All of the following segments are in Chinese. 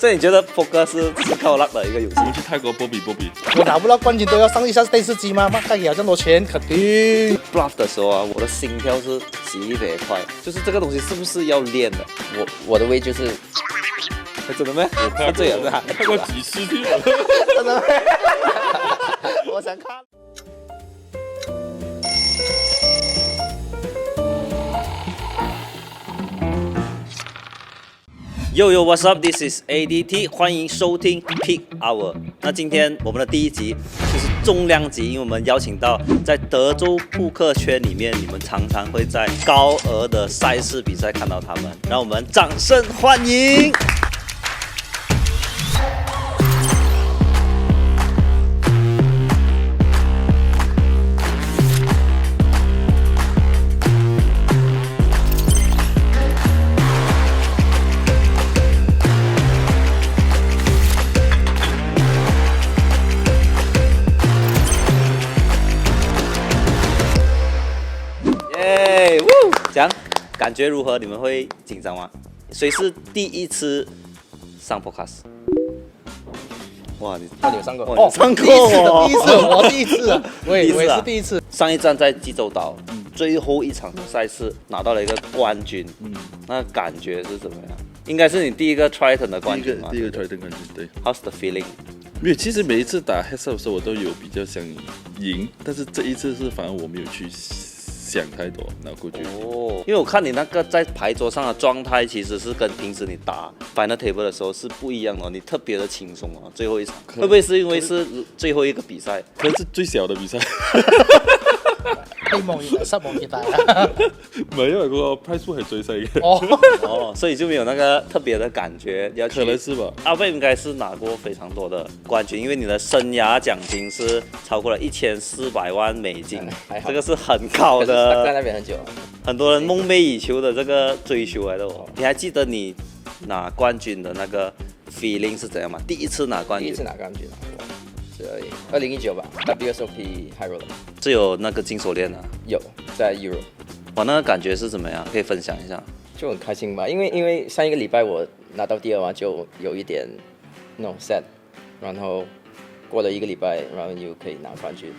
这你觉得 poker 是靠 luck 的一个游戏？我们去泰国波比，我拿不到冠军都要上一下电视机吗？妈，带给了这么多钱，肯定。bluff 的时候啊，我的心跳是极别快，就是这个东西是不是要练的？我的胃就是，真的吗？我看这样的，看过几次去了。真的吗？我想看。Yo, what's up? This is ADT， 欢迎收听 Peak Hour。那今天我们的第一集就是重量级，因为我们邀请到在德州扑克圈里面，你们常常会在高额的赛事比赛看到他们，让我们掌声欢迎！讲感觉如何？你们会紧张吗？谁是第一次上 podcast？ 哇，你有上过？哦，上过第一次，我第一次啊，我也是第一次。上一站在济州岛，最后一场的赛事拿到了一个冠军，那感觉是怎么样？应该是你第一个 Triton 的冠军嘛？第一个 Triton 冠军，对。How's the feeling？ 没有，其实每一次打 heads up 的时候，我都有比较想赢，但是这一次是反而我没有去想太多，拿过去。哦，因为我看你那个在牌桌上的状态，其实是跟平时你打 final table 的时候是不一样的，你特别的轻松哦。最后一场会不会是因为是最后一个比赛？可能是最小的比赛。希望原來失望嘅大啊！沒有，嗰個 prize pool 係最細嘅。哦，所以就沒有那個特別的感覺。可能是吧。阿貝應該是拿過非常多的冠軍，因為你的生涯獎金是超過了1400萬美金，這個是很高的。在那邊很久，很多人夢寐以求的這個追求來的哦。你還記得你拿冠軍的那個 feeling 是怎樣嗎？第一次拿冠軍。第一次拿冠軍啊！2019吧 ，WSOP High Roller 是有那個金手鏈啊？有，在 Euro。哇，那個感覺是怎麼樣？可以分享一下。就很開心吧，因為上一個禮拜我拿到第二嘛，就有一點那種 sad，然後過了一個禮拜，然後又可以拿冠軍。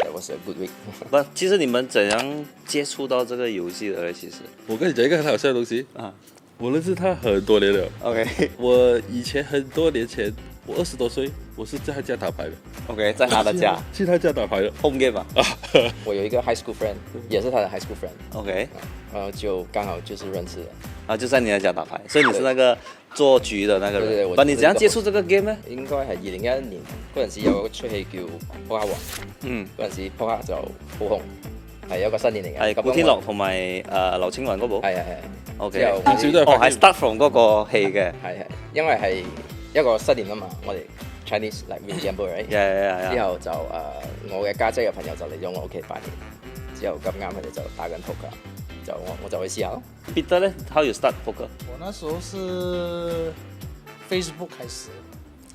That was a good week 不，其實你們怎樣接觸到這個遊戲的？其實我跟你講一個很好笑的東西啊，我認識他很多年了。OK， 我以前很多年前。我20多歲，我是在他家打牌的。OK， 在他的家，去他家打牌的 home game 吧。我有一個 high school friend， 也是他的 high school friend。OK， 然後就剛好就是認識了。啊，就在你的家打牌，所以你是那個做局的那個人。對，你怎樣接觸這個 game 呢？應該係2011年嗰陣時有個出戲叫 Poker 王。嗰陣時 Poker 就好紅，係一個新年嚟嘅。係古天樂同埋劉青雲嗰部。係。OK。係 start from 嗰個戲嘅。係，因為係。一個新年啊嘛，我哋 Chinese like Remember，right？ 之後就我嘅家姐嘅朋友就嚟咗我屋企拜年，之後咁啱佢哋就打緊 poker，就我就去試下咯。Peter 呢 ？How you start poker？ 我那時候是 Facebook 開始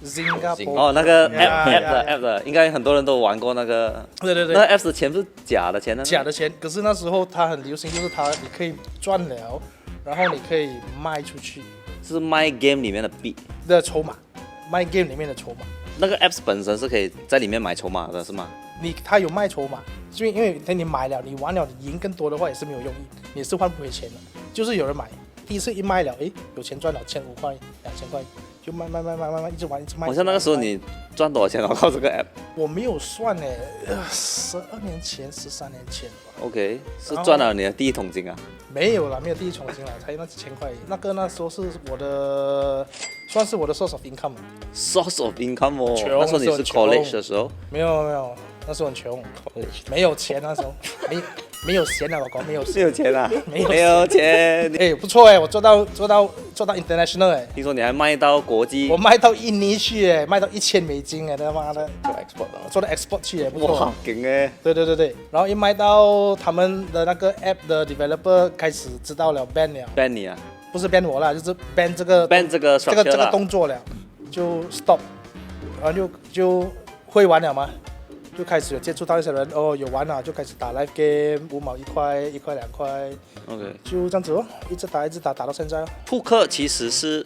，Zynga。哦，那個 app 的，應該很多人都玩過那個。對。那 app 的錢是假的錢呢？假的錢，可是那時候它很流行，就是你可以賺了，然後你可以賣出去。是賣 game 裡面的幣的籌碼，賣 game 裡面的籌碼。那個 apps 本身是可以在裡面買籌碼的，是嗎？它有賣籌碼，因為你買了，你玩了，你贏更多的話也是沒有用，你是換不回錢的。就是有人買，第一次一賣了，有錢賺了1500塊、2000塊，就賣，一直玩，一直賣。好像那個時候你賺多少錢靠這個 app？ 我沒有算誒，12年前、13年前吧。OK， 是賺了你的第一桶金啊？沒有啦，沒有第一桶金啦，才那幾千塊。那時候是我的，算是我的 source of income。source of income 哦，那時候你是 college 的時候？沒有，那時候很窮，沒有錢那時候，沒有錢啊，我講沒有錢啊，沒有錢。不錯我做到 international 聽說你還賣到國際？我賣到印尼去賣到1000美金他媽的，做到 export 去不錯。哇，勁對，然後一賣到他們的那個 app 的 developer 開始知道了 ban 了。ban 你啊？不是 ban 我啦，就是 ban 這個動作了，就 stop，然後就會玩了嘛。就開始有接觸到一些人，有玩了就開始打 live game， 5毛1塊，1塊2塊 ，OK， 就這樣子一直打，打到現在。撲克其實是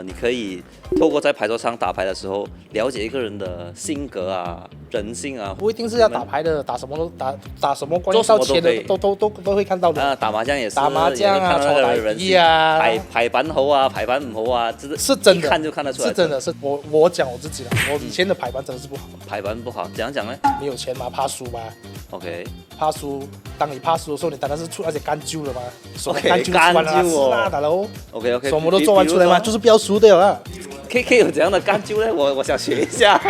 你可以透过在牌桌上打牌的时候，了解一个人的性格啊、人性啊。不一定是要打牌的，打什么都打什么关系到钱的都会看到的。打麻将也是，打麻将啊、炒台币啊、牌板好啊、牌板唔好啊，是真的，一看就看得出来。是真的，是我讲我自己的，我以前的牌板真的是不好。牌板不好，怎样讲呢？没有钱嘛，怕输嘛。OK。怕输，当你怕输的时候，你当然是出那些干揪了嘛。OK， 干揪哦，大佬。OK， 什么都做完出来嘛，就是不要输的啊。K 有怎样的干揪呢？我想学一下，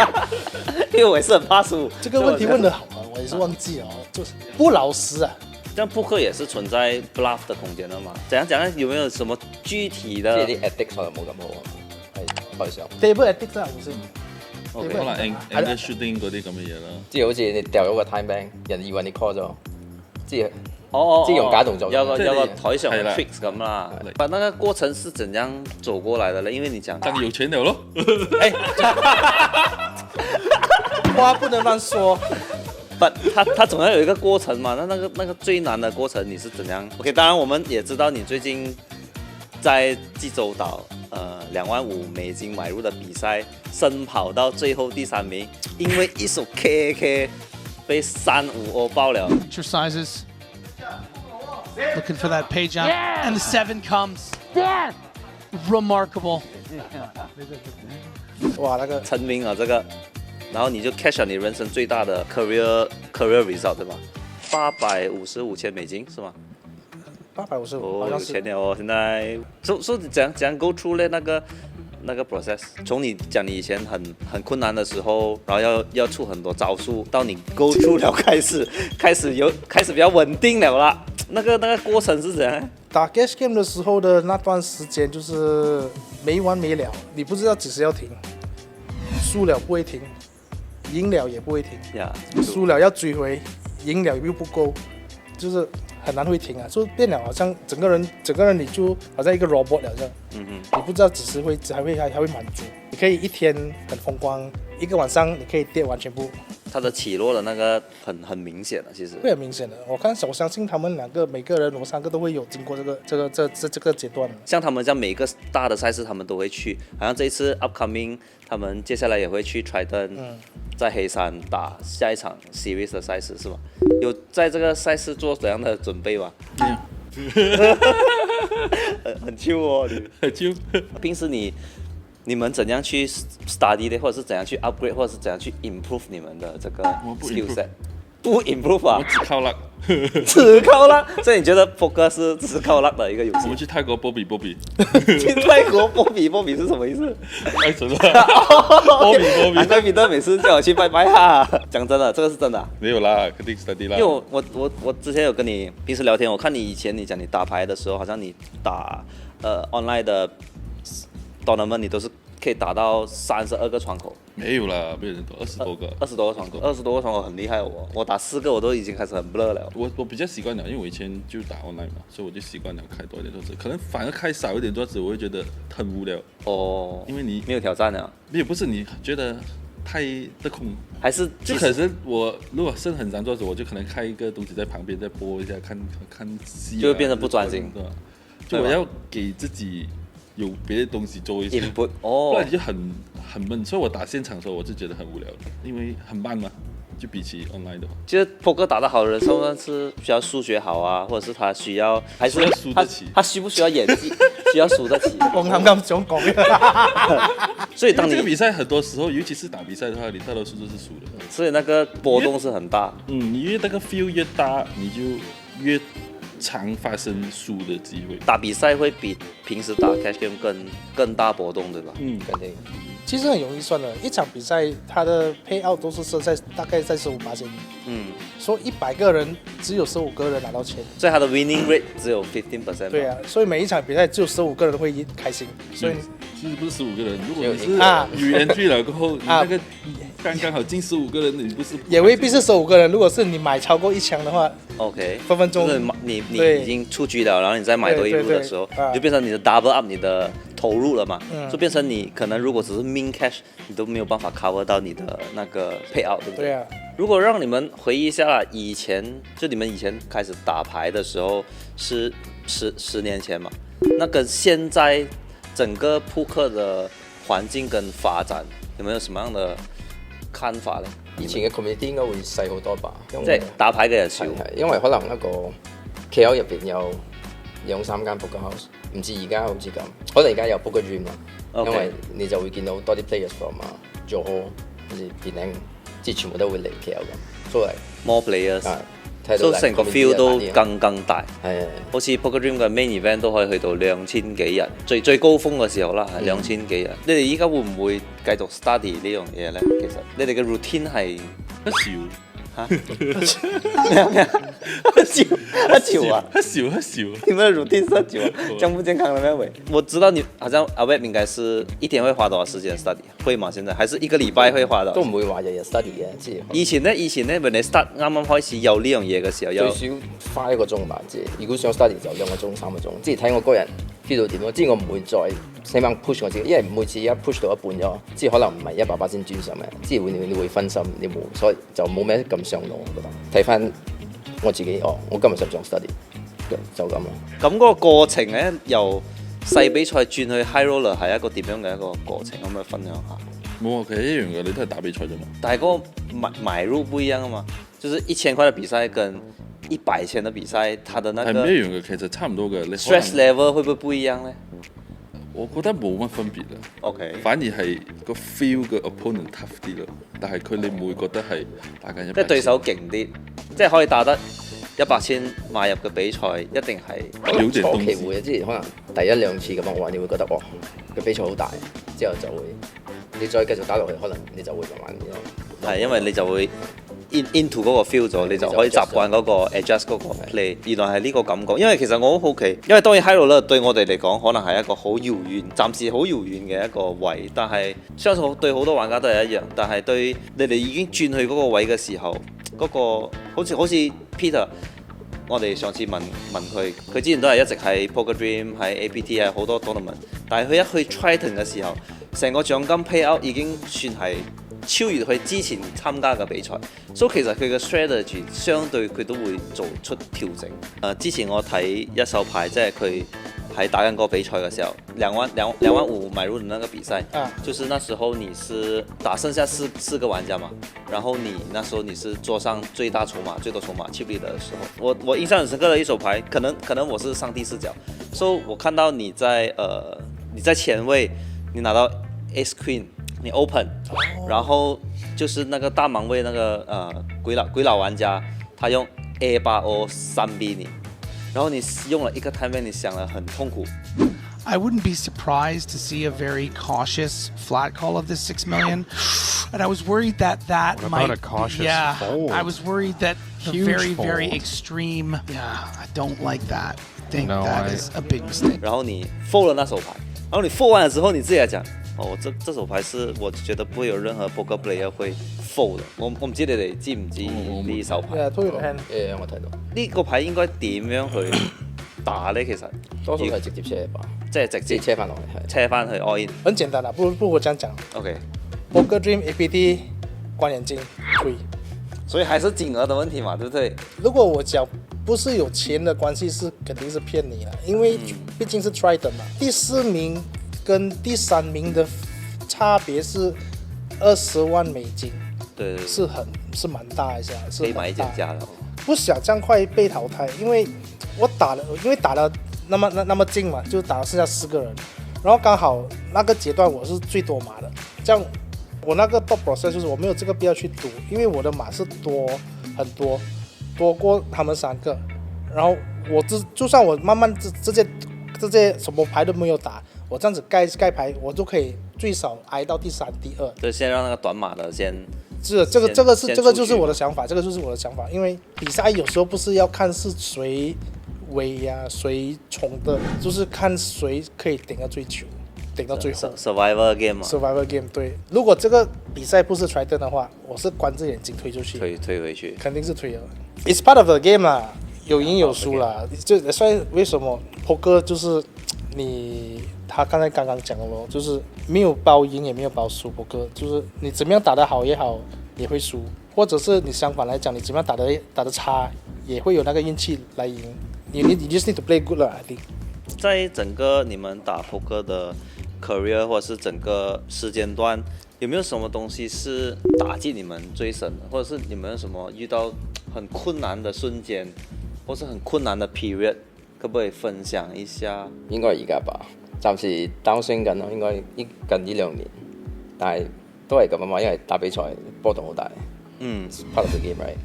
因为我也是很怕输。这个问题问得好啊，我也是忘记了，就是不老实啊。这样扑克也是存在 bluff 的空间的嘛？怎样讲呢？有没有什么具體的？啲 addict 可能冇咁好啊，係開上。table addict 真係冇先。可能 angle shooting 嗰啲咁嘅嘢啦。即係好似你掉咗個 time bank，人以為你 call 咗，即係即係用假動作。有個台上的 tricks 咁啦。把那個過程是怎樣走過來的呢？因為你講當有錢了咯。話不能亂說。他總要有一個過程嘛。那個最難的過程你是怎樣 ？OK， 當然我們也知道你最近在濟州島$25,000買入的比賽，升跑到最後第3名，因為一手 KK 被3-5爆了。Exercises. Looking for that page out, and the 7 comes. Remarkable. 哇，那個成名啊，這個，然後你就 cash 了你人生最大的 career result 對吧？$855,000是嗎？855，好像是。有錢了哦，現在。So 怎樣 go through 呢？那個 process， 從你講你以前很困難的時候，然後要出很多招數，到你 go through 了開始比較穩定了啦。那個過程是怎樣？打 cash game 的時候的那段時間就是沒完沒了，你不知道幾時要停，輸了不會停，贏了也不會停，輸了要追回，贏了又不夠，就是很難會停啊，就變了好像整個人你就好像一個 robot 了這樣，你不知道幾時還會滿足，你可以一天很風光，一個晚上你可以跌完全部。它的起落的那個很明顯的，其實會很明顯的。我相信他們每個人，我們3個都會有經過這個階段。像他們這樣每個大的賽事，他們都會去。好像這一次 upcoming，他們接下來也會去 Trident，在黑山打下一場 series 的賽事，是嗎？有在這個賽事做怎樣的準備嗎？很chill哦，很chill。平時你們怎樣去 study 的，或者是怎樣去 upgrade，或者是怎樣去 improve 你們的這個 skill set？不 improve 啊？我只靠 luck。只靠 luck，所以你覺得 poker 是只靠 luck 的一個遊戲？我們去泰國波比。去泰國波比是什麼意思？太神了！波比。難怪彼得每次叫我去拜拜哈。講真的，這個是真的。沒有啦，肯定 study 啦。因為我之前有跟你平時聊天，我看你以前你講你打牌的時候，好像你打online 的 tournament 你都是可以打到32個窗口。沒有啦，沒有人多，20多個。20多個窗口，20多個窗口很厲害哦。我打4個我都已經開始很 blur 了。我比較習慣了，因為我以前就打 online 嘛，所以我就習慣了開多一點桌子。可能反而開少一點桌子，我會覺得很無聊。哦，因為你沒有挑戰啊。沒有，不是你覺得太的空，還是就可是我如果剩很長桌子，我就可能開一個東西在旁邊再播一下，看戲，就會變得不專心，對吧？就我要給自己有別的東西做一下，不然你就很悶。所以我打現場的時候，我就覺得很無聊，因為很慢嘛，就比起 online 的話。其實poker打得好的人，算是需要數學好啊，或者是他需要，還是輸得起？他需不需要演技？需要輸得起。我啱啱想講所以當你這個比賽很多時候，尤其是打比賽的話，你大多數都是輸的。所以那個波動是很大。你越那個 feel 越大，你就越常發生輸的機會。打比賽會比平時打 cash game 更大波動，對吧？肯定。其實很容易算的，一場比賽它的 payout 都是設在大概在15%。所以100個人只有15個人拿到錢，所以它的 winning rate 只有 15%。對啊，所以每一場比賽只有15個人會開心。所以其實不是15個人，如果你是entry了過後，你那個剛好進15個人，你不是也未必是15個人。如果是你買超過1槍的話 ，OK， 分分鐘就是你已經出局了，然後你再買多一步的時候，就變成你的 double up 你的投入了嘛，就變成你可能如果只是 min cash， 你都沒有辦法 cover 到你的那個 payout， 對不對？對啊。如果讓你們回憶一下以前，就你們以前開始打牌的時候是10年前嘛，那跟現在整个扑克的環境跟發展有冇有什麼樣的看法咧？以前嘅 community 應該會細好多吧，即係打牌嘅人少，因為可能一個 KL 入邊有2-3間 poker house， 唔知而家好似咁，可能而家有 poker dream 啦，因為你就會見到多啲 players from Johor， 好似 Penang， 即係全部都會嚟 KL 咁，所以 more players。所以成個 feel 都更大，好似 Poker Dream 嘅 main event 都可以去到2000幾人，最高峰嘅時候啦係2000幾人。你哋依家會唔會繼續 study 呢樣嘢咧？其實你哋嘅 routine 係一笑嚇一笑啊！你們的 routine 是一笑啊？健不健康的那位？我知道你好像阿 Web 應該是一天會花多少時間 study？ 會嗎？現在還是一個禮拜會花到？都唔會話日日 study 嘅，即係以前咧 when 你 start 啱啱開始有呢樣嘢嘅時候，最少花1個鐘吧，即係如果想 study 就2個鐘3個鐘，即係睇我個人 feel 到點咯。即係我唔會再起碼 push 我自己，因為每次一 push 到一半咗，即係可能唔係100%先專心嘅，即係你會分心，你冇，所以就冇咩咁上腦。我覺得睇翻我自己，我今日想 study 就咁咯。咁嗰個過程咧，由細比賽轉去 high roller 係一個點樣嘅一個過程，可唔可以分享下？冇啊，其實一樣嘅，你都係打比賽啫嘛。但係嗰個買入不一樣啊嘛，就是1000塊嘅比賽跟100千嘅比賽，它的那個係唔一樣嘅，其實差唔多嘅。stress level 會唔會一樣咧？我覺得冇乜分別啦。OK， 反而係個 feel 嘅 opponent tough 啲咯，但係佢你唔會覺得係打緊100千。即係對手勁啲，即係可以打得100千買入嘅比賽，一定係有點初期會，即係可能第1-2次咁樣玩，你會覺得個比賽好大，之後就會你再繼續打落去，可能你就會慢慢啲。係因為你就會 into 嗰個 feel 咗，你就可以習慣嗰個 adjust 嗰個 play。原來係呢個感覺，因為其實我好好奇，因為當然 high roller 對我哋嚟講，可能係一個好遙遠，暫時好遙遠嘅一個位，但係相信對好多玩家都係一樣。但係對你哋已經轉去嗰個位嘅時候，嗰個好似 Peter， 我哋上次問佢，佢之前都係一直喺 Poker Dream 喺 APT 係好多 tournament， 但係佢一去 Triton 嘅時候，成個獎金 payout 已經算係超越佢之前參加嘅比賽，所以其實佢嘅 strategy 相對佢都會做出調整。之前我睇一手牌，即係佢喺打緊嗰個比賽嘅時候，2萬5買入的那個比賽，就是那時候你是打剩下四個玩家嘛，然後那時候你是桌上最多籌碼 chip leader 的時候，我印象很深刻的一手牌，可能我是上帝視角，所以我看到你在前位，你拿到 Ace Queen。你 open， 然後就是那個大盲位那個鬼佬玩家，他用 A8O 3B 你，然後你用了一個 time， 你想了很痛苦。I wouldn't be surprised to see a very cautious flat call of this 6 million, and I was worried that what might. About a cautious yeah, fold? I was worried that the Huge very fold. extreme. Yeah, I don't like that. I think No, that is a big mistake. 然後你 fold 了那手牌，然後你 fold 完了之後，你自己來講。這手牌是我覺得不會有任何 poker player 會 fold 的。我唔知你哋知唔知呢手牌？我睇到呢個牌應該點樣去打呢？其實多數係直接車吧，即係直接車翻落去，車翻去 all in。很簡單啦，不如我這樣講。OK。Poker Dream APT 關眼睛推，所以還是金額的問題嘛，對不對？如果我講不是有錢的關係，是肯定是騙你啦，因為畢竟是 Triton 嘛，第4名。跟第3名的差別是20萬美金，對，是蠻大一下，是可以買一間家的。不想這樣快被淘汰，因為打了那麼近嘛，就打了剩下4個人，然後剛好那個階段我是最多碼的，這樣我那個 top process 就是我沒有這個必要去賭，因為我的碼是很多過他們3個，然後就算我慢慢這些什麼牌都沒有打。我這樣子蓋牌，我就可以最少挨到第3、第2。就先讓那個短碼的先。是這個就是我的想法，這個就是我的想法。因為比賽有時候不是要看是誰圍呀，誰衝的，就是看誰可以頂到最久，頂到最後。Survivor game 嘛。Survivor game 對。如果這個比賽不是 Triton 的話，我是關着眼睛推出去。推回去。肯定是推了。It's part of the game 啦，有贏有輸啦。就所以為什麼 Poker 就是他剛剛講的咯，就是沒有包贏也沒有包輸，Poker就是你怎麼樣打得好也好，也會輸，或者是你相反來講，你怎麼樣打得差，也會有那個運氣來贏。You just need to play good 啦，I think。在整个你们打poker的 career 或者是整个时间段，有没有什么东西是打击你们最深的，或者是你们有什么遇到很困難嘅瞬間，或是很困難嘅 period， 可唔可以分享一下？應該而家吧，暫時 downswing 緊咯，應該近呢2年，但係都係咁啊嘛，因為打比賽波動好大。part of the game right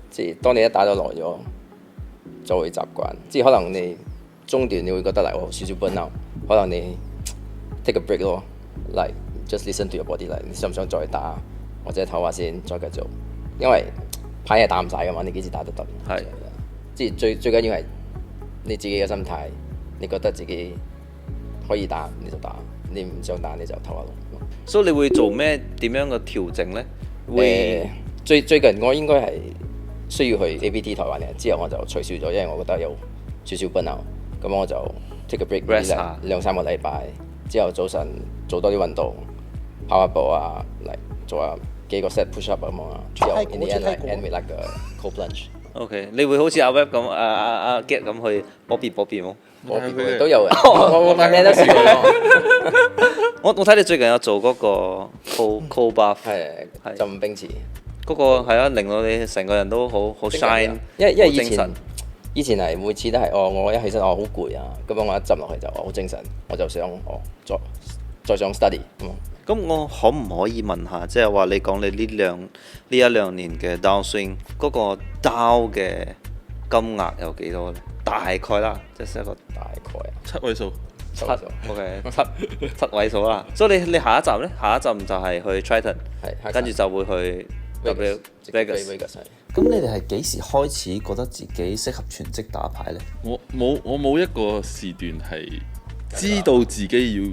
即係當你一打咗耐咗，就會習慣。即係可能你中段你會覺得嚟少少 burn out，可能你 take a break 咯，like just listen to your body， like 你想唔想再打，或者唞下先再繼續，因為牌係打唔晒噶嘛，你幾時打都得。係，即係最緊要係你自己嘅心態，你覺得自己可以打你就打，你唔想打你就唞下咯。所以你會做咩點樣嘅調整呢？最近我應該係需要去 APT 台灣嘅，之後我就取消咗，因為我覺得有少少 burn out，咁我就 take a break 2-3個禮拜，之後早晨做多啲運動，跑下步啊，嚟做下幾個 set push up 咁啊，之後 in the end like end with like a cold plunge。OK， 你會好似阿 Web 咁阿 Get 咁去 Bobby 冇？都有嘅，我咩都試過。我睇你最近有做嗰個 cold bath， 係浸冰池。嗰個係啊，令到你成個人都好 shine， 因為以前係每次都係我一起身好攰啊，咁樣我一浸落去就好精神，我就想再想 study 咁我可唔可以問下，即係話你講你呢一兩年嘅 downswing 嗰個 down 嘅金額有幾多咧？大概啦，即係一個大概7位數。OK， 七位數啦。所以你下一站咧？下一站就係去 Triton， 跟住就會去 Vegas。咁你哋係幾時開始覺得自己適合全職打牌呢？我冇一個時段係知道自己要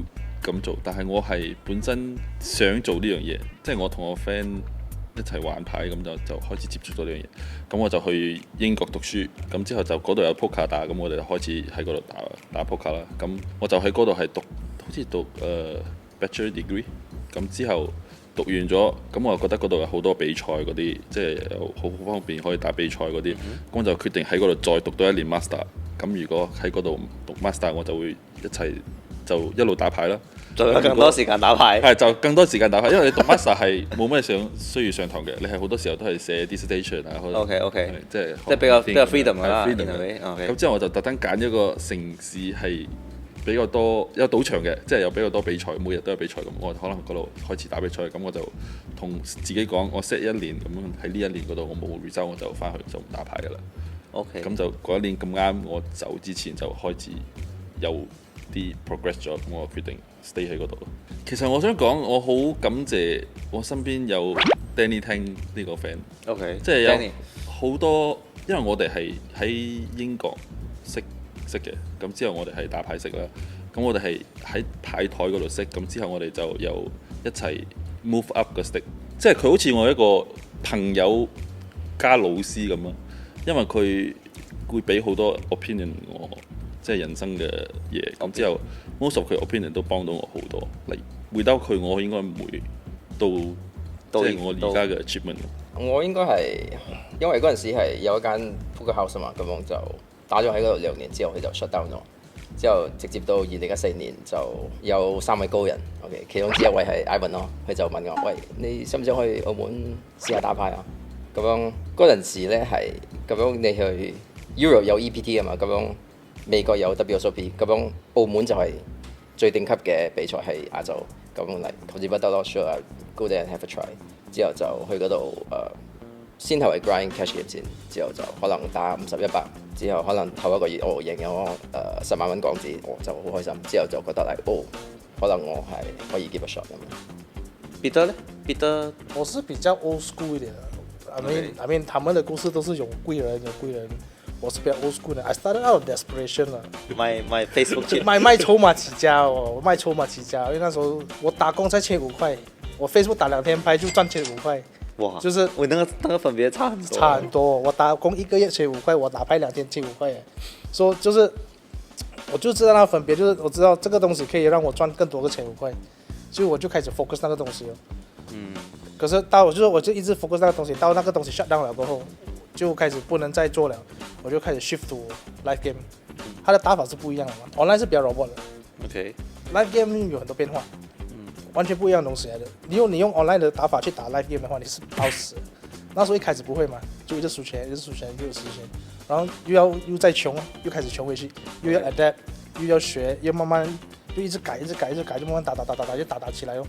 咁做，但係我係本身想做呢樣嘢，即係我同我 friend 一齊玩牌咁就開始接觸咗呢樣嘢。咁我就去英國讀書，咁之後就嗰度有 poker 打，咁我哋就開始喺嗰度打 poker 啦。咁我就喺嗰度係好似讀bachelor degree， 咁之後讀完咗，咁我就覺得嗰度有好多比賽嗰啲，即係好方便可以打比賽嗰啲，咁我就決定喺嗰度再讀多1年 master。咁如果喺嗰度讀 master， 我就會就一路打牌啦。就有更多時間打牌。係就更多時間打牌，因為你讀 master 係冇咩需要上堂嘅，你係好多時候都係寫 dissertation 啊。OK， 即係比較 freedom 啦。咁之後我就特登揀一個城市係比較多有賭場嘅，即係有比較多比賽，每日都有比賽咁，我可能嗰度開始打比賽，咁我就同自己講，我 set 1年咁樣喺呢1年嗰度我冇 result， 我就翻去就唔打牌噶啦。OK， 咁就嗰1年咁啱，我走之前就開始有啲 progress 咗，咁我決定 stay 喺嗰度咯。其實我想講，我好感謝我身邊有 Danny Tang 呢個 friend。OK， 即係有好多，因為我哋係喺英國識嘅，咁之後我哋係打牌識啦。咁我哋係喺牌台嗰度識，咁之後我哋就又一齊 move up 個 stick， 即係佢好似我一個朋友加老師咁咯。因為佢會俾好多 opinion 我，即係人生嘅嘢。咁之後 most of 佢 opinion 都幫到我好多。without佢，我應該唔會到即係我而家嘅 achievement。我應該係因為嗰陣時係有一間 poker house 嘛，咁樣就打咗喺嗰度2年之後，佢就 shut down 咗。之後直接到2014年就有3位高人 ，OK， 其中之一位係 Ivan 咯，佢就問我：喂，你想唔想去澳門試下打牌啊？咁樣嗰陣時咧係咁樣，你去 Euro 有 EPT 啊嘛，咁樣美國有 WSOP， 咁樣澳門就係最頂級嘅比賽係亞洲，咁嚟投資不得咯 ，sure go there and have a try， 之後就去嗰度先頭係 grind cash game 先，之後就可能打50、100，之後可能頭一個月我贏咗10萬蚊港紙，我就好開心，之後就覺得可能我係可以 give a shot 咁樣。Peter 呢 ？Peter 我是比較 old school 一點的。I mean， 他們的故事都是有貴人，我是比較 old school 的。I started out of desperation 啦。My Facebook 賣籌碼起家哦，我賣籌碼起家，因為那時候我打工才1500塊，我 Facebook 打2天牌就賺1500塊。哇！就是我那個分別差很多。差很多，我打工1個月1500塊，我打牌2天1500塊。所以就是我就知道那個分別，就是我知道這個東西可以讓我賺更多個1500塊，所以我就開始 focus 那個東西了。可是我就一直 focus 那個東西，到那個東西 shut down 了過後，就開始不能再做了，我就開始 shift to live game。它的打法是不一样的嘛。online 是比较 robot 的 ，OK，live game 有很多变化，完全不一样的东西来的。你用 online 的打法去打 live game 的话，你是包死的。那时候一开始不会嘛，就一直输钱，就有时间，然后又再穷，又开始穷回去，又要 adapt， 又要学，又慢慢就一直改，就慢慢打，就打起来哦。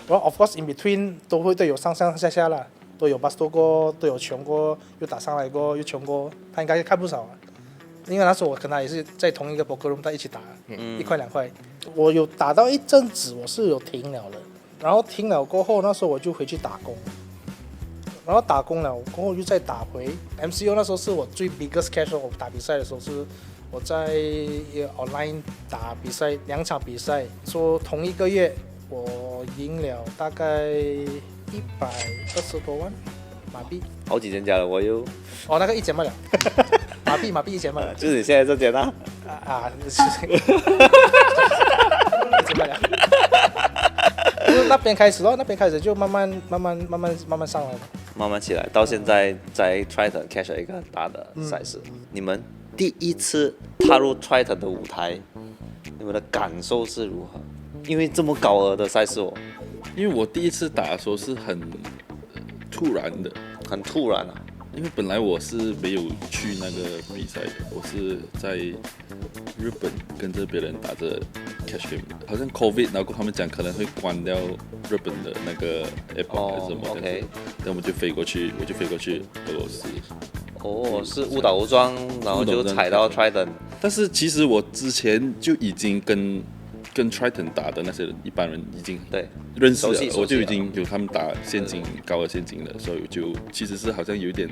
然后 of course in between 都会有上下啦，都有 bust 过，都有穷过，又打上来过，又穷过，他应该看不少啊。因为那时候我跟他也是在同一个 poker room 在一起打，1块2块，我有打到一阵子，我是有停了的，然后停了过后，那时候我就回去打工。然后打工了过后又再打回 MCO， 那时候是我最 biggest cash， 我打比赛的时候是我在 online 打比赛2场比赛，说同一个月我赢了大概120多万马币，好几千家了，我又那个1000万了，马币1000万了，就是你现在这间啊，1000万了。就是那边开始就慢慢上来了，慢慢起来，到现在在 Triton catch 了一个很大的赛事。你们第一次踏入 Triton 的舞台，你们的感受是如何？因为这么高额的赛事哦。因为我第一次打的时候是很突然的，很突然啊。因为本来我是没有去那个比赛的，我是在日本跟着别人打着 cash game， 好像 COVID， 然后他们讲可能会关掉日本的那个 airport 还是什么的，然后我就飞过去俄罗斯。是误打误撞，然后就踩到 Triton。但是其实我之前就已经跟 Triton 打的那些一般人已经认识了，我就已经有他们打高额现金的，所以就其实是好像有一点，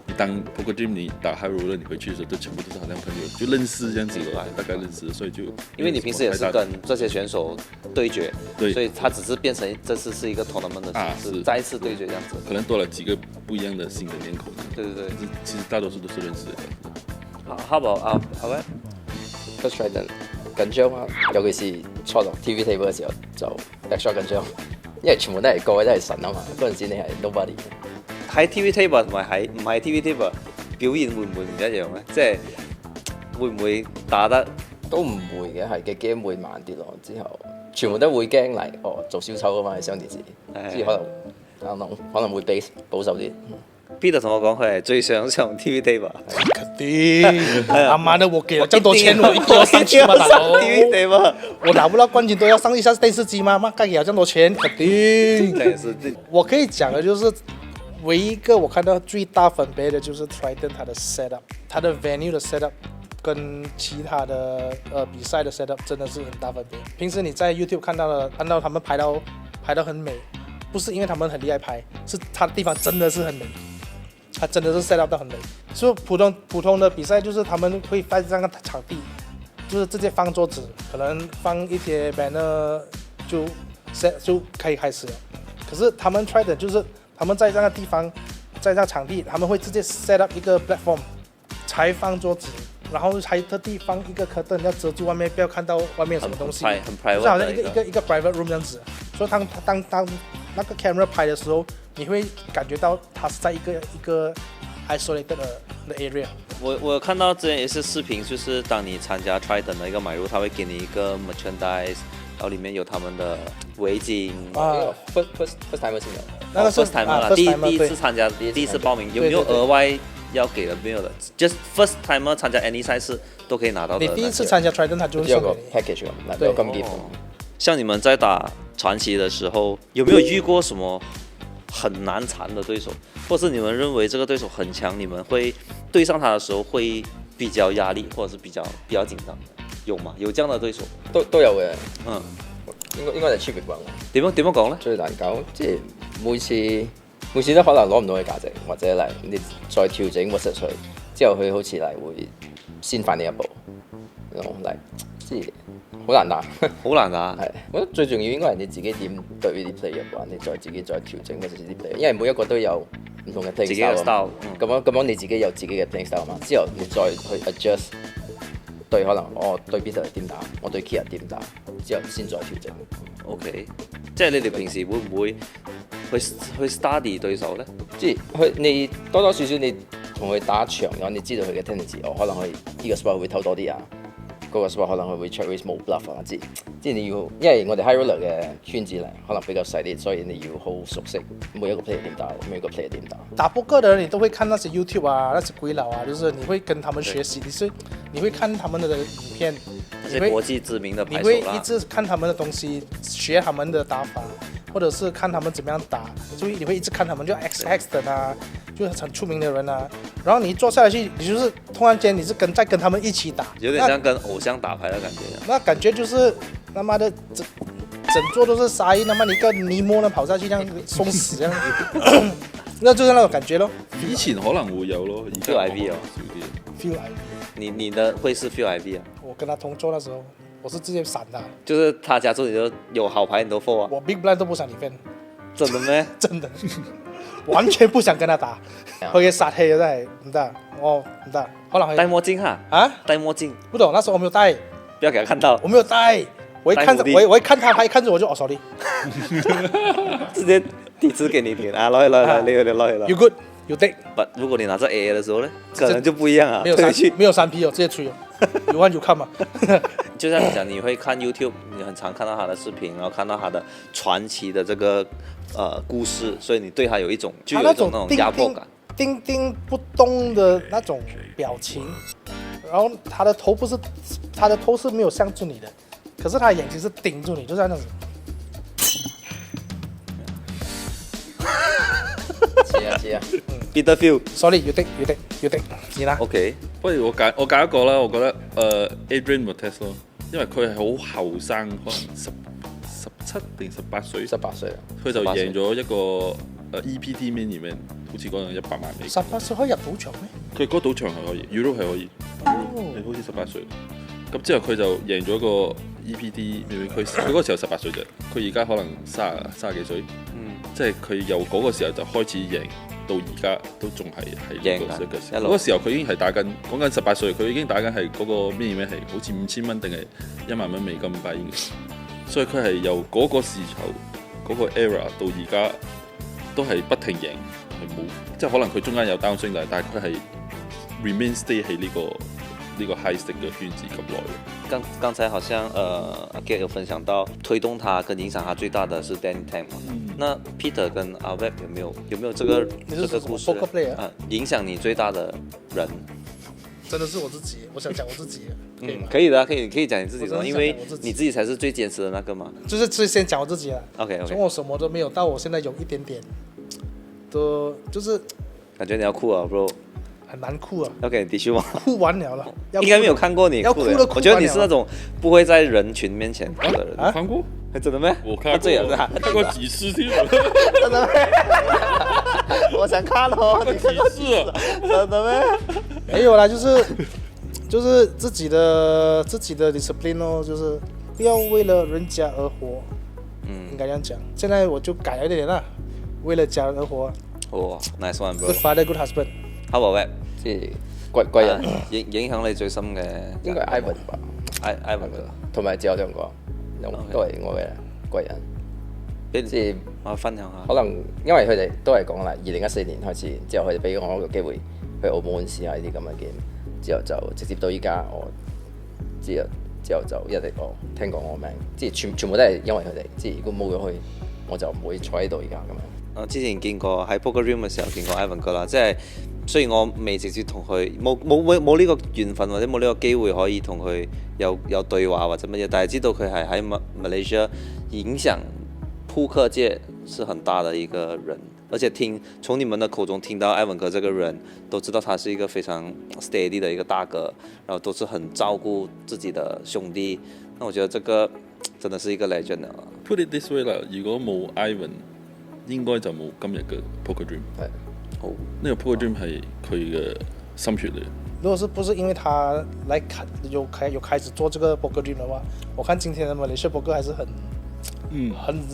你当 Poker Dream 你打 High Roller 你回去的时候，都全部都是好像朋友，就认识这样子的，大概认识，所以就因为你平时也是跟这些选手对决，对，所以他只是变成这次是一个 tournament 的形式，再一次对决这样子，可能多了几个不一样的新的面孔。对，其实大多数都是认识的。好 ，How about 好喂 ，First Triton 緊張啊，尤其是初落 TV table 嘅時候就 extra 緊張，因為全部都係各位都係神啊嘛，嗰陣時你係 nobody。喺 TV table 同埋喺唔係 TV table 表現會唔會唔一樣咧？即係會唔會打得都唔會嘅，係嘅 game 會慢啲咯。之後全部都會驚嚟做小丑啊嘛，喺雙電視，之後可能會比保守啲。Peter 同我講佢係最想上 TV table， 肯定，他媽的我給了這麼多錢，我一定要上去嘛，大佬。TV table， 我拿不到冠軍都要上一下電視機嗎？媽，該給了這麼多錢，肯定。我可以講的就是，唯一一個我看到最大分別的就是 Triton 它的 setup， 它的 venue 的 setup 跟其他的比賽的 setup 真的是很大分別。平時你在 YouTube 看到他們拍到很美，不是因為他們很厲害拍，是它的地方真的是很美。它真的是 set up 到很美，所以普通的比赛就是他们会在这个场地，就是直接放桌子，可能放一些 banner 就可以开始了。可是他们 Triton 就是他们在那个地方，在那场地，他们会直接 set up 一个 platform， 才放桌子，然后还特地放一个curtain要遮住外面，不要看到外面有什么东西，很 private， 就好像一个 private room 这样子。所以当那个 camera 拍的时候，你会感觉到它是在一个 isolated 的 area。我有看到之前也是视频，就是当你参加 Triton 的一个买入，他会给你一个 merchandise， 然后里面有他们的围巾。first timer 是有，那个是 first timer 啦，第一次参加，第一次报名，有没有额外要给的？没有的 ，just first timer 参加 any 赛事都可以拿到的。你第一次参加 Triton， 他就会送给你 package 咁，有咁 gift。像你们在打传奇的时候，有没有遇过什么很难缠的对手，或是你们认为这个对手很强，你们会对上他的时候会比较压力，或者是比较緊張，有嗎？有這樣的對手？都有嘅。應該就係 cheap 嘅。點樣講咧？最難搞，即係每次都可能攞唔到佢價值，或者嚟你再調整個實錘之後，佢好似嚟會先快你一步，嚟即係好難打。好難打。係，我覺得最重要應該係你自己點對啲 player 嘅話，你自己再調整嗰陣時啲 player，因為每一個都有唔同嘅 playing style。咁樣你自己有自己嘅 playing style 嘛，之後你再去 adjust 對可能我對 Peter 點打，我對 Kia 點打，之後先再調整。OK， 即係你哋平時會唔會去 study 對手咧？即係你多多少少你同佢打長咗，你知道佢嘅 tendency， 可能佢呢個 spot 會偷多啲啊，嗰個 spot 可能佢會 check raise 冇 bluff 啊，即係你要，因為我哋 high roller 嘅圈子咧，可能比較細啲，所以你要好熟悉每一個 player 點打，每一個 player 點打。打波哥的人，你都會看那些 YouTube 啊，那些鬼佬啊，就是你會跟他們學習，你會看他們的影片，那些國際知名的牌手啦，你會一直看他們的東西，學他們的打法，或者是看他們怎麼樣打，你會一直看他們，就 XX 的啊，就很出名的人啊，然後你一坐下來去，你就是突然間你是跟他們一起打，有點像跟偶像打牌的感覺。那感覺就是他媽的整座都是沙印，他媽你一個尼莫呢跑下去，這樣送死這樣，那就是那種感覺咯。以前可能會有咯，而家 Feel IB 哦，Feel IB。你的會是 Feel IB 啊？我跟他同桌的時候，我是直接閃他。就是他加注你就有好牌你都 fold 啊？我 Big Blind 都不想你 fan。真的咩？真的，完全不想跟他打。佢嘅殺氣真係唔得，我唔得。可能戴墨鏡哈？啊？戴墨鏡？不懂，那時候我沒有戴。不要給他看到。我沒有戴。我一看他，他一看着我就sorry。直接底子給你聽啊，攞去了。You good, you take。But 如果你拿着 AA 的時候呢，可能就不一樣啊。沒有3P 哦，直接吹哦。有玩有看嘛。就像你講，你會看 YouTube，你很常看到他的視頻，然後看到他的傳奇的這個故事，所以你對他有一種就有一種那種壓迫感。定不動的那種表情，然後他的頭是沒有向住你的，可是他的眼睛是盯住你，就這樣子。知啊。Peter Phil。Sorry，you take，你啦。OK， 不如我揀一個啦，我覺得Adrian Mortez 咯，因為佢係好後生，可能17定18歲。18歲啊。佢就贏咗一個EPT Main Event，好似講100萬美金。18歲可以入賭場咩？佢嗰賭場係可以 ，Euro 係可以。你好似18歲。咁之後佢就贏咗個 EPT Main Event，佢嗰個時候18歲啫，佢而家可能30幾歲。即係佢由嗰個時候就開始贏，到而家都仲係呢個時候。嗰個時候佢已經係打緊，講緊18歲，佢已經打緊係嗰個咩係好似5000蚊定係1萬蚊美金擺應嘅。所以佢係由嗰個時候嗰個 era 到而家都係不停贏，係冇即係可能佢中間有 down swing，但係佢係 remain stay 喺呢個 high stick 嘅圈子咁耐。剛才好像阿 Gek 有分享到推動他跟影響他最大的是 Danny Tang 嘛。那 Peter 跟阿 Web 有沒有這個故事？影響你最大的人？真的是我自己，我想講我自己。可以的，可以講你自己說，因為你自己才是最堅持的那個嘛。就是先講我自己啦。OK。從我什麼都沒有到我現在有一點點，都就是感覺你要哭啊 ，bro。很難哭啊！要給你 tissue 嗎？哭完了了，應該沒有看過你哭的。我覺得你是那種不會在人群面前哭的人。啊？看過？真的咩？我看過，看過幾次添。真的咩？我想看哦。幾次啊？真的咩？沒有啦，就是自己的 discipline 哦，就是不要為了人家而活。應該這樣講。現在我就改了一點啦，為了家人而活。哇 ，nice one bro。 Good father, good husband。How about Web？即係貴人影響你最深嘅應該係 Ivan 吧，Ivan 同埋只有兩個都係我嘅貴人。即係我分享下。可能因為佢哋都係講啦，2014年開始之後，佢哋俾我一個機會去澳門試下呢啲咁嘅 game，之後就直接到依家，我之後就一直聽講我名，即係全部都係因為佢哋。即係如果冇咗佢，我就唔會坐喺度而家咁樣。之前見過喺 Poker Room 嘅時候見過 Ivan 哥啦，即係雖然我未直接同佢冇呢個緣分或者冇呢個機會可以同佢有對話或者乜嘢，但係知道佢係喺Malaysia影響撲克界是很大的一個人，而且從你們的口中聽到 Ivan 哥這個人，都知道他是一個非常 steady 的一個大哥，然後都是很照顧自己的兄弟，那我覺得這個真的是一個 legend 啊。Put it this way 啦，如果冇 Ivan，應該就冇今日嘅 Poker Dream。係，好，呢個 Poker Dream 係佢嘅心血嚟。如果是不是因為他來有開始做這個 Poker Dream 的話，我看今天的Malaysia Poker還是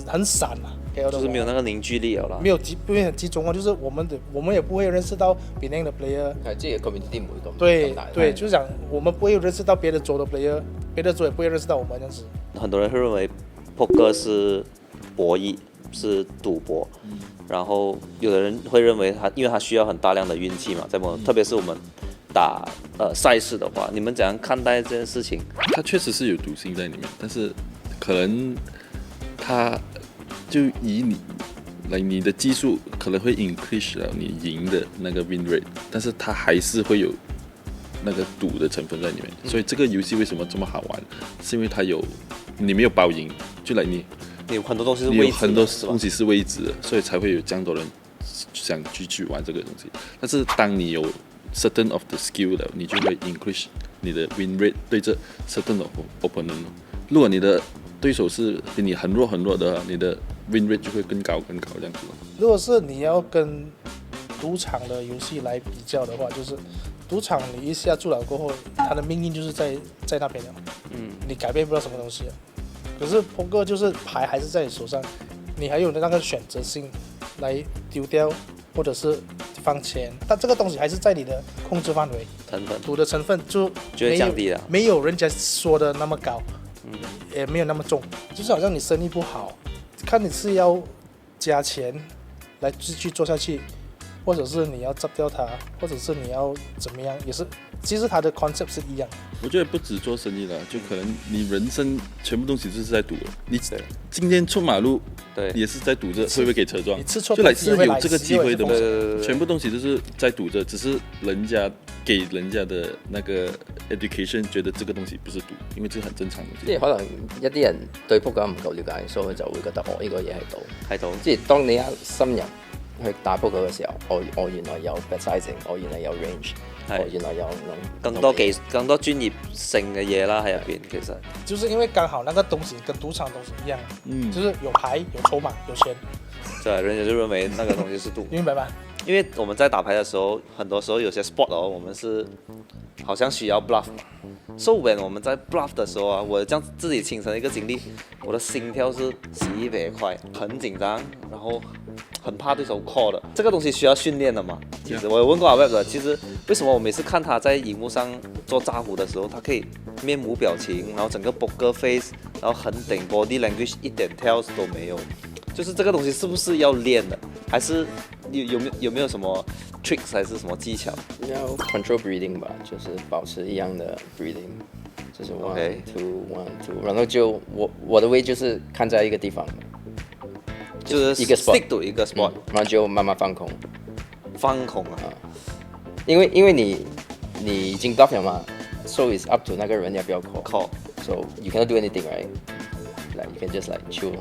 很散啊，就是沒有那個凝聚力了，沒有很集中啊，就是我們也不會認識到別人的 player， 即係 community 唔會咁大。對，就是講我們不會認識到別的州的 player， 別的州也不會認識到我們這樣子。很多人會認為 Poker 是博弈。是赌博，然后有的人会认为因为它需要很大量的运气嘛，特别是我们打赛事的话，你们怎样看待这件事情？它确实是有赌性在里面，但是可能它就以你的技术可能会 increase 了你赢的那个 win rate， 但是它还是会有那个赌的成分在里面。所以这个游戏为什么这么好玩，是因为你没有包赢，就来你有很多东西是你有很多东西西是未知的，所以才会有这样多人想去玩这个东西。但是当你有 certain of the skill 了，你就会 increase 你的 win rate 对这 certain of opponent。如果你的对手是比你很弱很弱的，你的 win rate 就会更高这样子。如果是你要跟赌场的游戏来比较的话，就是赌场你一下注了过后，它的命运就是在那边了，你改变不了什么东西了。可是poker就是牌还是在你手上，你还有那个选择性来丢掉或者是放钱，但这个东西还是在你的控制范围，赌的成分就会降低了，没有人家说的那么高，也没有那么重，就是好像你生意不好，看你是要加钱来继续做下去，或者是你要执掉它，或者是你要怎么样，也是其实它的 concept 是一样。我觉得不止做生意了，就可能你人生全部东西就是在赌了。你今天出马路，也是在赌着会不会给车撞，就来是有这个机会的嘛。全部东西都是在赌着，只是人家给人家的那个 education 覺得這個東西不是賭，因為這個很正常嘅。即係可能一啲人對撲克唔夠了解，所以佢就會覺得呢個嘢係賭。即係當你一深入去打撲克嘅時候，我原來有 bet sizing， 我原來有 range， 我原來有更多專業性嘅嘢啦喺入邊，其實就是因為剛好那個東西跟賭場東西一樣，就是有牌、有籌碼、有錢。對，人家就認為那個東西是賭。明白嗎？因為我們在打牌的時候，很多時候有些 spot 我們是好像需要 bluff。So when 我們在 bluff 的時候啊，我這樣自己親身一個經歷，我的心跳是極別快，很緊張，然後很怕對手 call 的。這個東西需要訓練的嘛。其實我有問過阿 Web 的，其實為什麼我每次看他在熒幕上做詐胡的時候，他可以面無表情，然後整個 poker face，然後很頂 body language 一點 tells 都沒有。就是這個東西是不是要練的，還是有沒有什麼 tricks 還是什麼技巧？要 control breathing 吧，就是保持一樣的 breathing， 就是 1 2 1 2， 然後就我的way就是看在一個地方，就是一個 stick to 一個 spot，然後就慢慢放空。放空啊，因為你已經 bluff 了嘛 ，so it's up to 那個人要不要 call，so you cannot do anything right，like you can just like chill。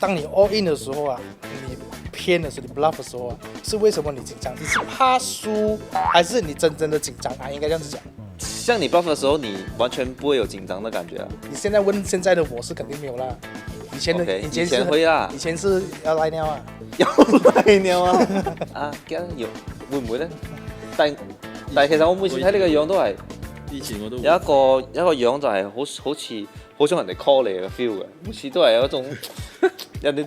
當你 all in 的時候啊，你偏的時候，你 bluff 的時候啊，是為什麼你緊張？你是怕輸，還是你真的緊張啊？應該這樣子講。像你 bluff 的時候，你完全不會有緊張的感覺啊。你現在問現在的我是肯定沒有啦，以前會啊，以前是要賴尿啊，有賴尿啊，啊，會唔會咧？但係其實我每次睇你個樣都係，以前我都有一個樣就係好似好想人哋 call 你嘅 feel 嘅，每次都係有一種人哋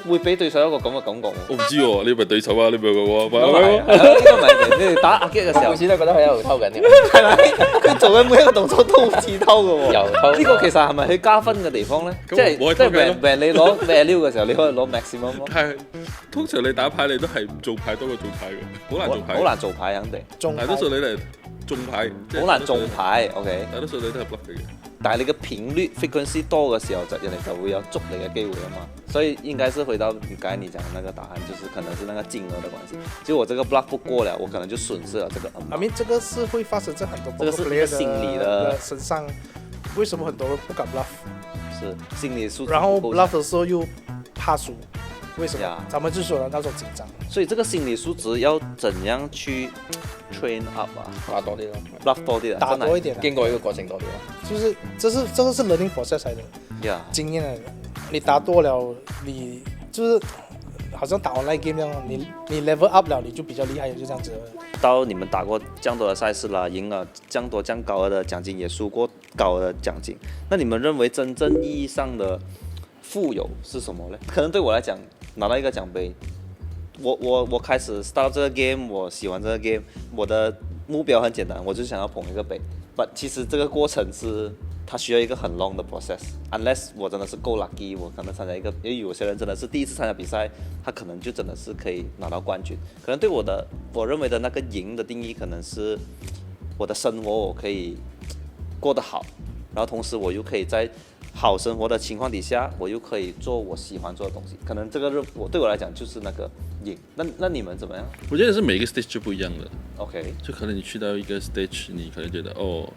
會俾對手一個咁嘅感覺。我唔知喎，你係咪對手啊？你咪係喎，應該唔係，你哋打阿擊嘅時候，每次都覺得佢喺度偷緊嘅，係咪？佢做嘅每一個動作都好似偷嘅喎。又偷。呢個其實係咪佢加分嘅地方咧？即係你攞 value 嘅時候，你可以攞 maximum 咯。係通常你打牌你都係唔做牌多過做牌嘅，好難做牌。好難做牌肯定。大多數你嚟中牌，好難中牌。OK。大多數你都係 bluff 嘅。但係你嘅頻率 frequency 多嘅時候，人哋就會有捉你嘅機會啊嘛。所以應該是回到剛才你講的那個答案，就是可能是那個金額的關係。就我這個 bluff 不過了，我可能就損失了這個 amount。I mean 這個是會發生在很多 poker player 心理的身上。為什麼很多人不敢 bluff？ 是心理素質。然後 bluff 的時候又怕輸，為什麼？他們就說的那種緊張。所以這個心理素質要怎樣去 train up 啊？打多啲咯 ，bluff 多啲，打多一點，經過一個過程多啲咯。就是這個是 learning process 嚟的，經驗嚟的。你打多了，你就是好像打 online game 一樣，你 level up 了，你就比較厲害，就這樣子。到你們打過這樣多的賽事啦，贏了這樣多這樣高額的獎金，也輸過高額的獎金。那你們認為真正意義上的富有是什麼呢？可能對我來講，拿到一個獎杯，我開始 start 這個 game， 我喜歡這個 game， 我的目標很簡單，我就想要捧一個杯。But 其實這個過程是它需要一个很 long 的 process。unless 我真的是够 lucky， 我可能参加一个，因为有些人真的是第一次参加比赛，他可能就真的是可以拿到冠军。可能对我认为的那个赢的定义，可能是我的生活我可以过得好，然后同时我又可以在好生活的情况底下，我又可以做我喜欢做的东西。可能这个对我来讲就是那个赢。那你们怎么样？我觉得是每一个 stage 就不一样的。OK， 就可能你去到一个 stage， 你可能觉得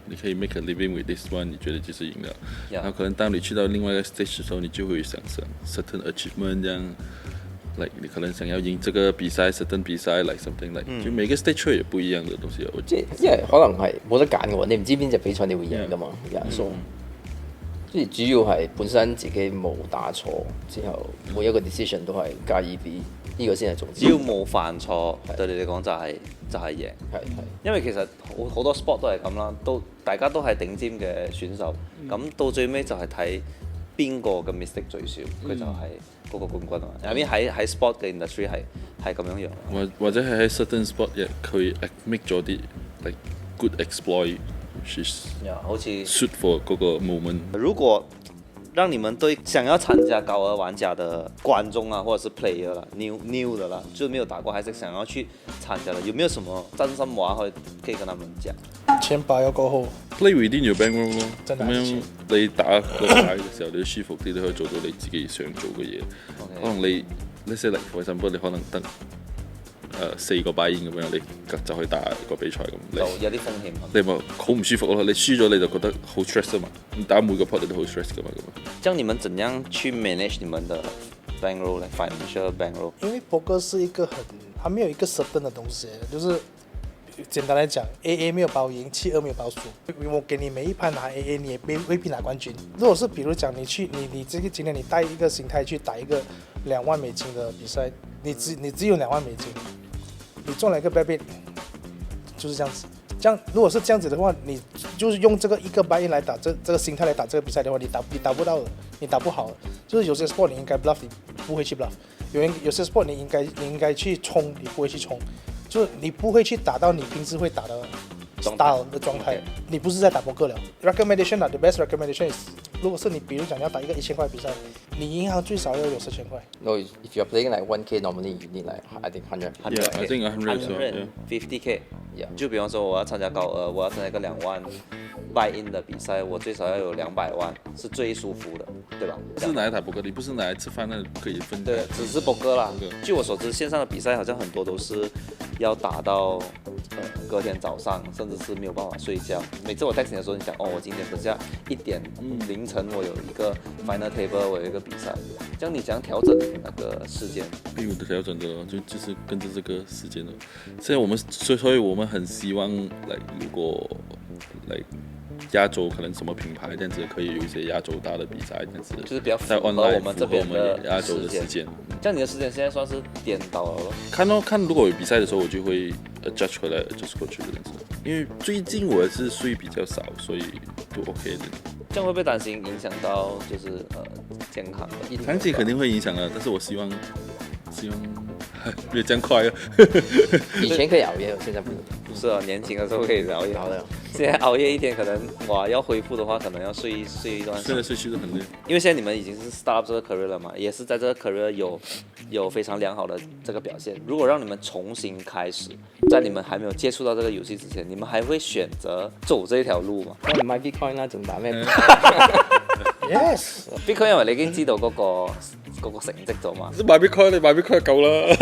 你可以 make a living with this one， 你觉得就是赢了。Yeah. 然后可能当你去到另外一个 stage 的时候，你就会想 certain achievement 这样。like 你可能想要赢这个比赛 certain 比賽 like something like，就每個 stage 也不一樣嘅東西。我即係因為可能係冇得揀嘅喎，你唔知邊隻比賽你會贏噶嘛，所以主要係本身自己冇打錯之後，每一個 decision 都係加 EV， 呢個先係重點。只要冇犯錯，對你嚟講就係贏。係。因為其實好多 sport 都係咁啦，大家都係頂尖嘅選手，咁到最尾就係睇邊個嘅 mistake 最少，佢就係嗰個冠軍啊！入面喺 sport 嘅 industry 係咁樣樣。或者係喺 certain sport 佢 make 咗啲 like good exploit，which is 好似 suit for 嗰個 moment。如果讓你們對想要參加高額玩家的觀眾啊，或者是 player 啦 new 的啦，就是沒有打過，還是想要去參加的，有沒有什麼真心話可以跟他們講？錢包要夠好 play within your bankroll 咯，真係咁樣你打個牌嘅時候，你都舒服啲，你可以做到你自己想做嘅嘢。可能你 let's say like for example，你可能得4個buy in咁樣，你就去打個比賽咁，就有啲風險。你咪好唔舒服咯。你輸咗你就覺得好 stress 啊嘛，你打每個 pot 你都好 stress 噶嘛咁。這樣你們怎樣去 manage 你們的 bankroll 呢 financial bankroll？因為 poker 是一個它沒有一個 certain 的東西，就是簡單來講 ，AA 沒有包贏，7-2沒有包輸。我給你每一盤拿 AA， 你也未必拿冠軍。如果是比如講你這個今天你帶一個心態去打一個2萬美金的比賽，你只有2萬美金。你中了一個 bad bet， 就是這樣子。如果是這樣子的話，你就是用這個一個 buy in 來打這個心態來打這個比賽的話，你打不到的，你打不好的。就是有些 sport 你應該 bluff， 你不會去 bluff。有些 sport 你應該去衝，你不會去衝。就是你不會去打到你平時會打的 style 的狀態，你不是在打poker了。recommendation 啦 ，the best recommendation is， 如果是你比如講要打一個1000塊比賽，你銀行最少要有10,000塊。No, if you're playing like 1K, normally you need like I think 100. Yeah, I think 150K。就比方說我要參加我要參加一個2萬 buy in 的比賽，我最少要有200萬，是最舒服的，對吧？不是拿來打poker，你不是拿來吃飯，那可以分。對，只是poker啦。據我所知，線上的比賽好像很多都是要打到隔天早上，甚至是沒有辦法睡覺。每次我 text 你的時候，你講我今天等下1點凌晨我有一個 final table， 我有一個比賽，這樣你怎樣調整那個時間？沒有的調整的咯，就是跟着這個時間咯。所以我們很希望如果亞洲可能什麼品牌這樣子可以有一些亞洲大的比賽，這樣子就是比較符合我們這邊的亞洲的時間。這樣你的時間現在算是顛倒了咯。看如果有比賽的時候，我就會 adjust 回來 adjust 過去這樣子。因為最近我是睡比較少，所以就 OK 的。這樣會不會擔心影響到就是健康的？長期肯定會影響的，但是我希望別這樣快啊！以前可以熬夜，現在不能。不是啊，年輕的時候可以熬夜。現在熬夜一天可能要恢復的話，可能要睡一段時間。現在睡得很累。因為現在你們已經是 start up 這個 career 了嘛，也是在這個 career 有非常良好的這個表現。如果讓你們重新開始，在你們還沒有接觸到這個遊戲之前，你們還會選擇走這條路嗎？我唔買 Bitcoin 啦，仲打咩 ？Yes，Bitcoin 因為你已經知道嗰個成績咗嘛。買 Bitcoin 你買 Bitcoin 夠啦。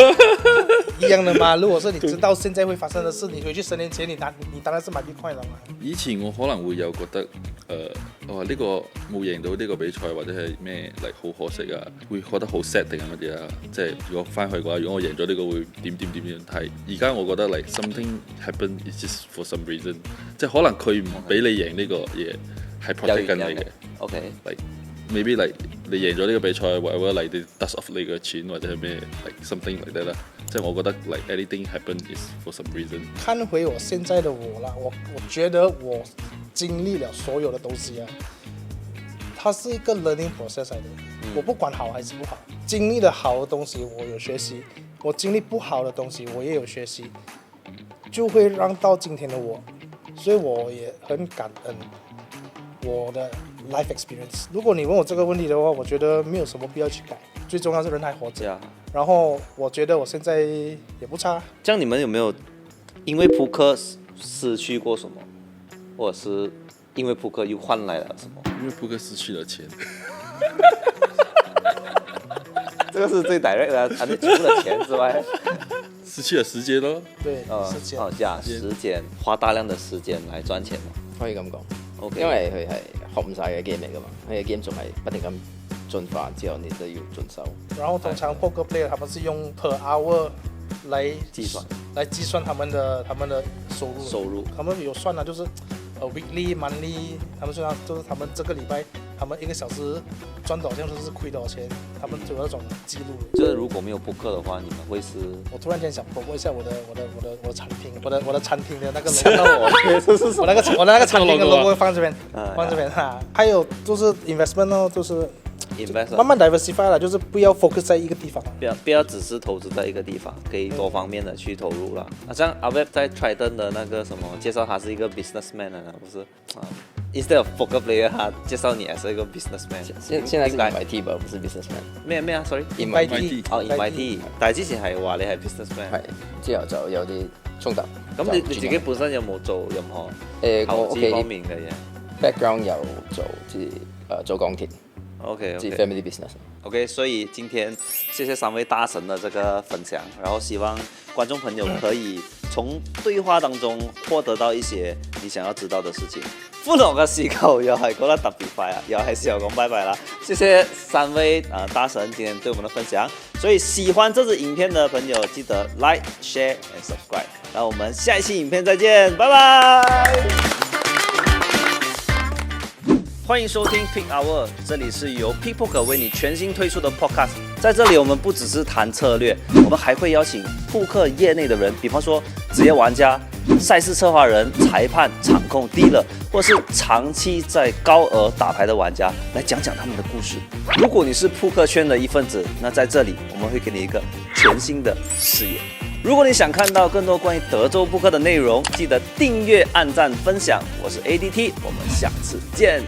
一樣的嘛，如果是你知道現在會發生的事，你回去10年前你當然是買 Bitcoin 啦嘛。以前我可能會有覺得呢個冇贏到呢個比賽或者係咩好可惜啊，會覺得好 sad 定係乜嘢啊？即係如果翻去嘅話，如果我贏咗呢個會點睇？而家我覺得something happen is just for some reason， 即係可能佢唔俾你贏呢個嘢係 protect 緊你嘅。OK， maybe 你贏咗呢個比賽，或者你 dust off 你嘅錢或者係咩something like that 啦。即係我覺得anything happen is for some reason。看回我現在的我啦，我覺得我經歷了所有的東西啊，它是一個 learning process 來的。我不管好還是不好，經歷的好的東西我有學習，我經歷不好的東西我也有學習，就會讓到今天的我，所以我也很感恩。我的 life experience。如果你问我这个问题的话，我觉得没有什么必要去改，最重要是人还活着。然后我觉得我现在也不差。这样你们有没有因为扑克失去过什么，或者是因为扑克又换来了什么？因为扑克失去了钱。这个是最 direct 的，除了钱之外，失去了時間咯。對，時間。時間花大量的時間來賺錢嘛。可以咁講。OK。因為佢係學唔晒嘅 game 嚟㗎嘛，佢嘅 game 仲係不停咁進化，之後你都要進修。然後通常 poker player 他們是用 per hour 來計算他們的收入。他們有算啊，就是weekly monthly， 他們算就是他們這個禮拜他們1個小時賺多少錢，就是虧多少錢，他們就有那種記錄。就是如果沒有撲克的話，你們會是？我突然間想 promote 一下我的餐廳，我的餐廳的那個 logo， 我那個餐廳的 logo 放這邊，哈。還有就是 investment 哦，就是慢慢 diversify 了，就是不要 focus 在一個地方，不要只是投資在一個地方，可以多方面的去投入了。像阿 Web 在 Trident 的那個什麼介紹，他是一個 businessman 啊，不是？Instead of poker player， 他介紹你係一個 businessman。現在是 MIT 吧，不是 businessman。咩啊 ？Sorry，MIT。哦 ，MIT。但係之前係話你係 businessman。係，之後就有啲衝突。咁你自己本身有冇做任何投資方面嘅嘢 ？Background 有做鋼鐵。OK， family business。OK， 所以今天謝謝3位大神的這個分享，然後希望觀眾朋友可以從對話當中獲得到一些你想要知道的事情。歡樂嘅時候又係過得特別快啊，又係時候講拜拜啦。謝謝3位大神今天對我們的分享。所以喜歡這支影片的朋友記得 like、share and subscribe。那我們下一期影片再見，拜拜。歡迎收聽 Peak Hour， 這裡是由 Peak Poker 為你全新推出的 podcast。在這裡，我們不只是談策略，我們還會邀請撲克業內的人，比方說職業玩家、賽事策劃人、裁判、場控、dealer，或是長期在高額打牌的玩家，來講講他們的故事。如果你是撲克圈的一份子，那在這裡我們會給你一個全新的視野。如果你想看到更多關於德州撲克的內容，記得訂閱、按讚、分享。我是 ADT，我們下次見。